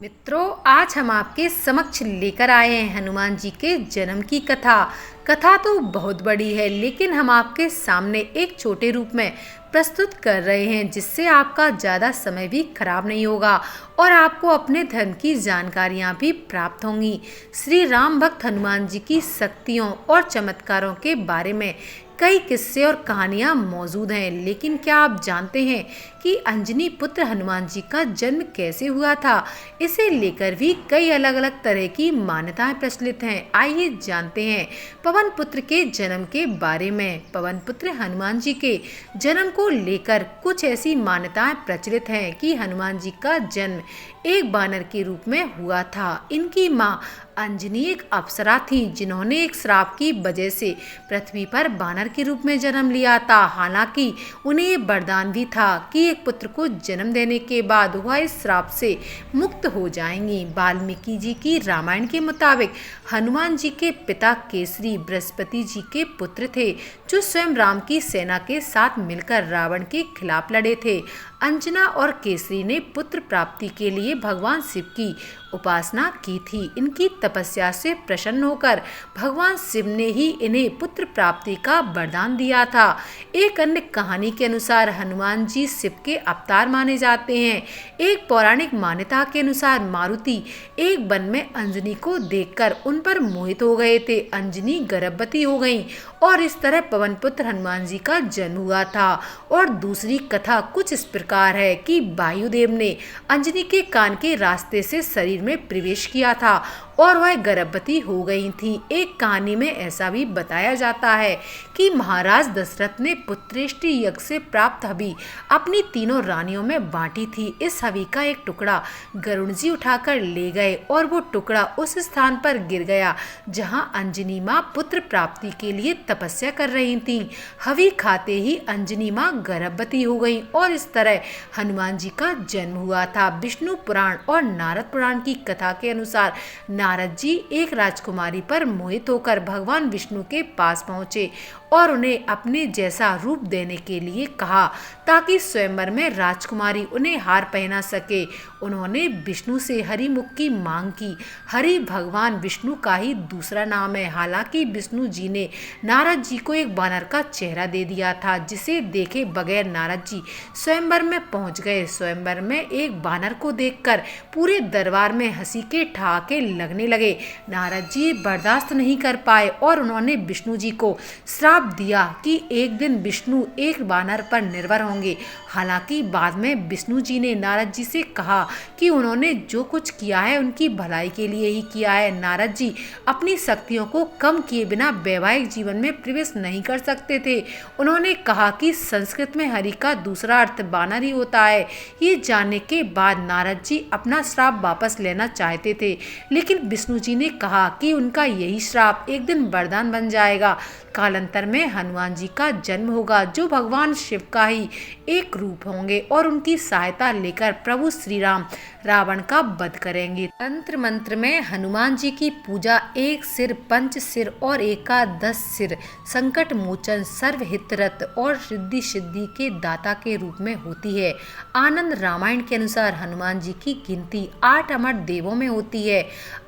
मित्रों, आज हम आपके समक्ष लेकर आए हैं हनुमान जी के जन्म की कथा। कथा तो बहुत बड़ी है, लेकिन हम आपके सामने एक छोटे रूप में प्रस्तुत कर रहे हैं, जिससे आपका ज़्यादा समय भी खराब नहीं होगा और आपको अपने धर्म की जानकारियाँ भी प्राप्त होंगी। श्री राम भक्त हनुमान जी की शक्तियों और चमत्कारों के बारे में कई किस्से और कहानियां मौजूद हैं, लेकिन क्या आप जानते हैं कि अंजनी पुत्र हनुमान जी का जन्म कैसे हुआ था? इसे लेकर भी कई अलग अलग तरह की मान्यताएं प्रचलित हैं। आइए जानते हैं पवन पुत्र के जन्म के बारे में। पवन पुत्र हनुमान जी के जन्म को लेकर कुछ ऐसी मान्यताएं प्रचलित हैं कि हनुमान जी का जन्म एक बानर के रूप में हुआ था। इनकी माँ अंजनी एक अप्सरा थी, जिन्होंने एक श्राप की वजह से पृथ्वी पर बानर के रूप में जन्म लिया था। हालांकि उन्हें ये वरदान भी था कि एक पुत्र को जन्म देने के बाद वह इस श्राप से मुक्त हो जाएंगी। वाल्मीकि जी की रामायण के मुताबिक हनुमान जी के पिता केसरी बृहस्पति जी के पुत्र थे, जो स्वयं राम की सेना के साथ मिलकर रावण के खिलाफ लड़े थे। अंजना और केसरी ने पुत्र प्राप्ति के लिए भगवान शिव की उपासना की थी। इनकी तपस्या से प्रसन्न होकर भगवान शिव ने ही इन्हें पुत्र प्राप्ति का वरदान दिया था। एक अन्य कहानी के अनुसार हनुमान जी शिव के अवतार माने जाते हैं। एक पौराणिक मान्यता के अनुसार मारुति एक वन में अंजनी को देखकर उन पर मोहित हो गए थे। अंजनी गर्भवती हो गईं और इस तरह पवन पुत्र हनुमान जी का जन्म हुआ था। और दूसरी कथा कुछ इस प्रकार है कि वायुदेव ने अंजनी के कान के रास्ते से शरीर में प्रवेश किया था और वह गर्भवती हो गई थी। एक कहानी में ऐसा भी बताया जाता है कि महाराज दशरथ ने पुत्रेष्टि यज्ञ से प्राप्त हवि अपनी तीनों रानियों में बांटी थी। इस हवि का एक टुकड़ा गरुड़ जी उठाकर ले गए और वो टुकड़ा उस स्थान पर गिर गया जहां अंजनी माँ पुत्र प्राप्ति के लिए तपस्या कर रही थी। हवि खाते ही अंजनी माँ गर्भवती हो गई और इस तरह हनुमान जी का जन्म हुआ था। विष्णु पुराण और नारद पुराण की कथा के अनुसार नारद जी एक राजकुमारी पर मोहित होकर भगवान विष्णु के पास पहुंचे और उन्हें अपने जैसा रूप देने के लिए कहा, ताकि स्वयंवर में राजकुमारी उन्हें हार पहना सके। उन्होंने विष्णु से हरिमुख की मांग की। हरि भगवान विष्णु का ही दूसरा नाम है। हालांकि विष्णु जी ने नारद जी को एक बानर का चेहरा दे दिया था, जिसे देखे बगैर नारद जी स्वयंवर में पहुंच गए। स्वयंवर में एक बानर को देखकर पूरे दरबार में हंसी के ठहाके लगने लगे। नारद जी बर्दाश्त नहीं कर पाए और उन्होंने विष्णु जी को श्राप दिया कि एक दिन विष्णु एक बानर पर निर्भर होंगे। हालांकि बाद में विष्णु जी ने नारद जी से कहा कि उन्होंने जो कुछ किया है उनकी भलाई के लिए ही किया है। नारद जी अपनी शक्तियों को कम किए बिना वैवाहिक जीवन में प्रवेश नहीं कर सकते थे। उन्होंने कहा कि संस्कृत में हरि का दूसरा अर्थ बानर ही होता है। ये जानने के बाद नारद जी अपना श्राप वापस लेना चाहते थे, लेकिन विष्णु जी ने कहा कि उनका यही श्राप एक दिन वरदान बन जाएगा। कालांतर में हनुमान जी का जन्म होगा, जो भगवान शिव का ही एक रूप होंगे और उनकी सहायता लेकर प्रभु श्री राम रावण का वध करेंगे। तंत्र मंत्र में हनुमान जी की पूजा एक सिर, पंच सिर और एकादश सिर, संकट मोचन, सर्वहितरत और रिद्धि सिद्धि के दाता के रूप में होती है। आनंद रामायण के अनुसार हनुमान जी की गिनती 8 अमर देवों में होती है।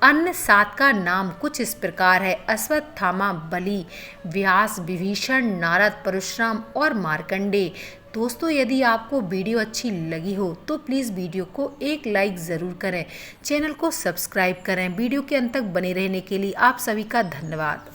अन्य 7 का नाम कुछ इस प्रकार है: अश्वत्थामा, बलि, व्यास, विभीषण, नारद, परशुराम और मार्कंडे। दोस्तों, यदि आपको वीडियो अच्छी लगी हो तो प्लीज़ वीडियो को एक लाइक ज़रूर करें, चैनल को सब्सक्राइब करें। वीडियो के अंत तक बने रहने के लिए आप सभी का धन्यवाद।